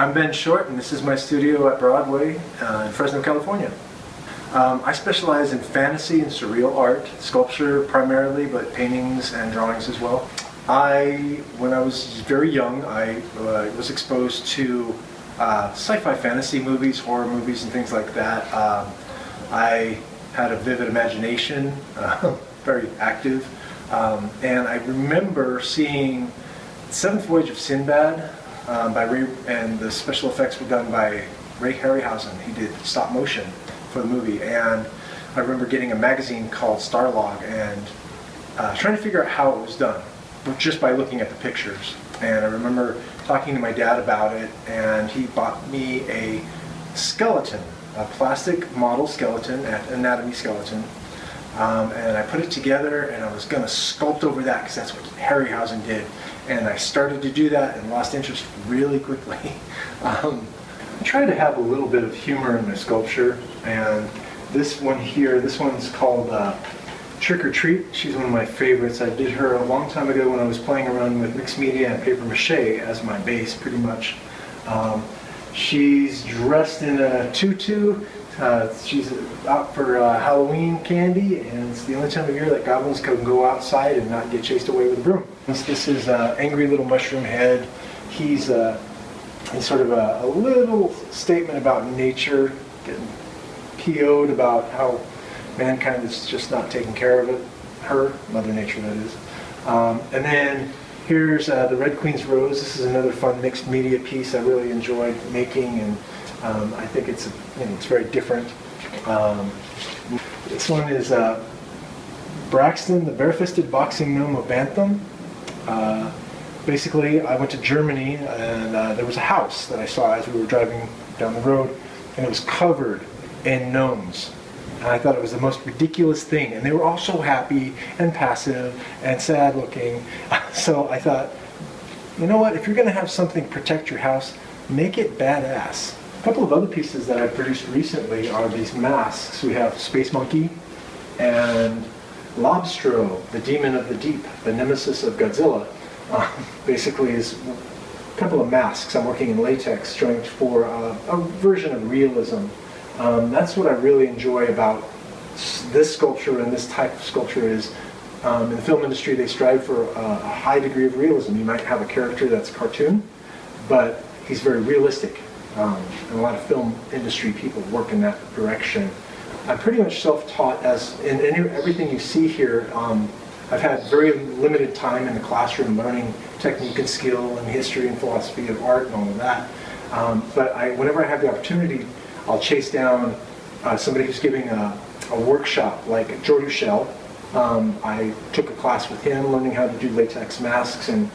I'm Ben Short, and this is my studio at Broadway in Fresno, California. I specialize in fantasy and surreal art, sculpture primarily, but paintings and drawings as well. When I was very young, I was exposed to sci-fi fantasy movies, horror movies, and things like that. I had a vivid imagination, very active, and I remember seeing Seventh Voyage of Sinbad by Ray, and the special effects were done by Ray Harryhausen. He did stop motion for the movie, and I remember getting a magazine called Starlog and trying to figure out how it was done, just by looking at the pictures. And I remember talking to my dad about it, and he bought me a skeleton, a plastic model skeleton, an anatomy skeleton, and I put it together, and I was going to sculpt over that because that's what Harryhausen did. And I started to do that and lost interest really quickly. I try to have a little bit of humor in my sculpture, and this one here, this one's called Trick or Treat. She's one of my favorites. I did her a long time ago when I was playing around with mixed media and paper mache as my base, pretty much. She's dressed in a tutu. She's out for Halloween candy, and it's the only time of year that goblins can go outside and not get chased away with a broom. This is Angry Little Mushroom Head. He's sort of a little statement about nature, getting PO'd about how mankind is just not taking care of it. Her, Mother Nature, that is. And then here's the Red Queen's Rose. This is another fun mixed media piece I really enjoyed making, and I think it's very different. This one is Braxton, the Barefisted Boxing Gnome of Bantham. Basically, I went to Germany, and there was a house that I saw as we were driving down the road, and it was covered in gnomes. And I thought it was the most ridiculous thing, and they were all so happy and passive and sad looking. So I thought, you know what, if you're going to have something protect your house, make it badass. A couple of other pieces that I produced recently are these masks. We have Space Monkey and Lobstro, the demon of the deep, the nemesis of Godzilla. Basically is a couple of masks. I'm working in latex, trying for a version of realism. That's what I really enjoy about this sculpture and this type of sculpture is, in the film industry, they strive for a high degree of realism. You might have a character that's a cartoon, but he's very realistic. And a lot of film industry people work in that direction. I'm pretty much self-taught, as in everything you see here. I've had very limited time in the classroom learning technique and skill and history and philosophy of art and all of that. But whenever I have the opportunity, I'll chase down somebody who's giving a workshop, like George Ushell. I took a class with him learning how to do latex masks and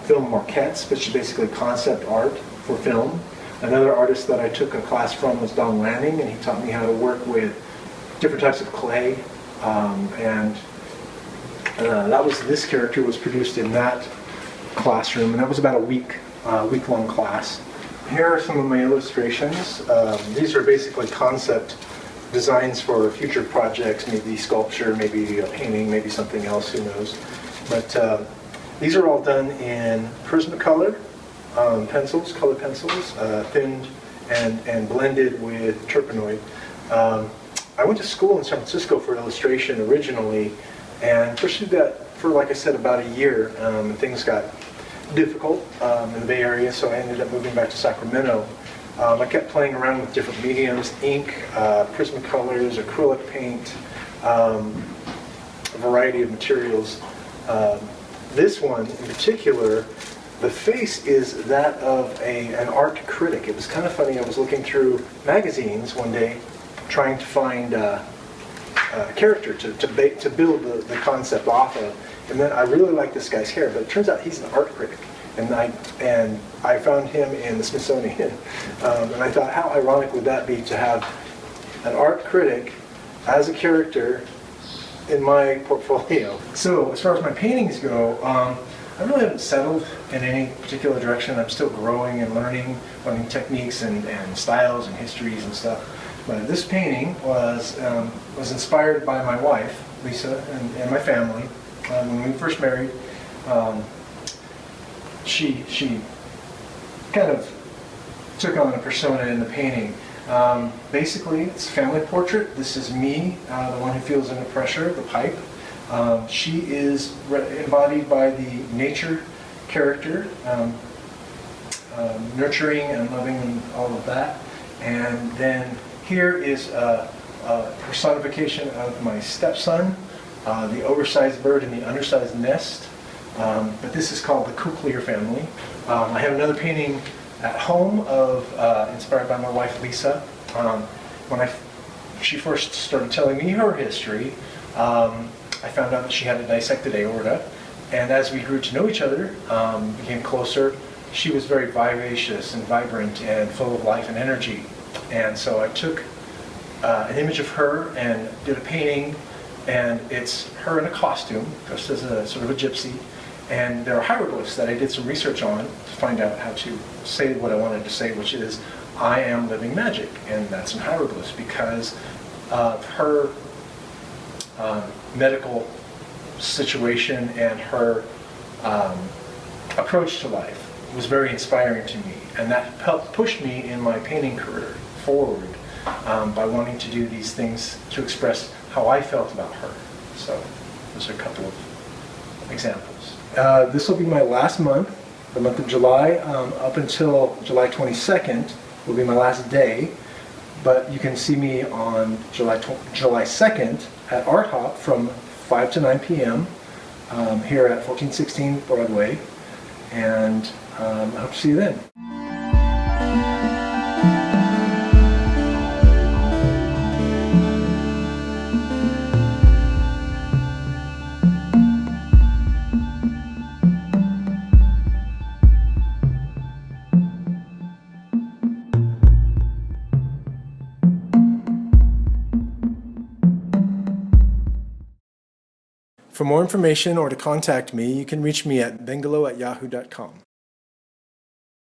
film maquettes, which is basically concept art for film. Another artist that I took a class from was Don Lanning, and he taught me how to work with different types of clay. This character was produced in that classroom, and that was about a week-long class. Here are some of my illustrations. These are basically concept designs for future projects, maybe sculpture, maybe a painting, maybe something else, who knows. But these are all done in Prismacolor pencils, colored pencils, thinned and blended with Turpenoid. I went to school in San Francisco for illustration originally, and pursued that for, like I said, about a year. Things got difficult in the Bay Area, so I ended up moving back to Sacramento. I kept playing around with different mediums: ink, Prismacolors, acrylic paint, a variety of materials. This one in particular, the face is that of an art critic. It was kind of funny. I was looking through magazines one day, trying to find a character to build the concept off of, and then I really like this guy's hair, but it turns out he's an art critic, and I found him in the Smithsonian, and I thought, how ironic would that be to have an art critic as a character in my portfolio. So as far as my paintings go, I really haven't settled in any particular direction. I'm still growing and learning techniques and styles and histories and stuff. But this painting was inspired by my wife, Lisa, and my family. When we first married, she kind of took on a persona in the painting. Basically, it's a family portrait. This is me, the one who feels under pressure, the pipe. She is embodied by the nature character, nurturing and loving and all of that. And then here is a personification of my stepson, the oversized bird in the undersized nest. But this is called the Kuklier family. I have another painting at home of inspired by my wife Lisa. When she first started telling me her history, I found out that she had a dissected aorta, and as we grew to know each other, became closer, she was very vivacious and vibrant and full of life and energy. And so I took an image of her and did a painting, and it's her in a costume, dressed as a sort of a gypsy. And there are hieroglyphs that I did some research on to find out how to say what I wanted to say, which is, I am living magic. And that's in hieroglyphs because of her medical situation, and her approach to life was very inspiring to me. And that helped push me in my painting career forward by wanting to do these things to express how I felt about her. So those are a couple of examples. This will be my last month, the month of July, up until July 22nd will be my last day. But you can see me on July 2nd at Art Hop from 5 to 9 p.m. Here at 1416 Broadway. And I hope to see you then. For more information or to contact me, you can reach me at bengalo@yahoo.com.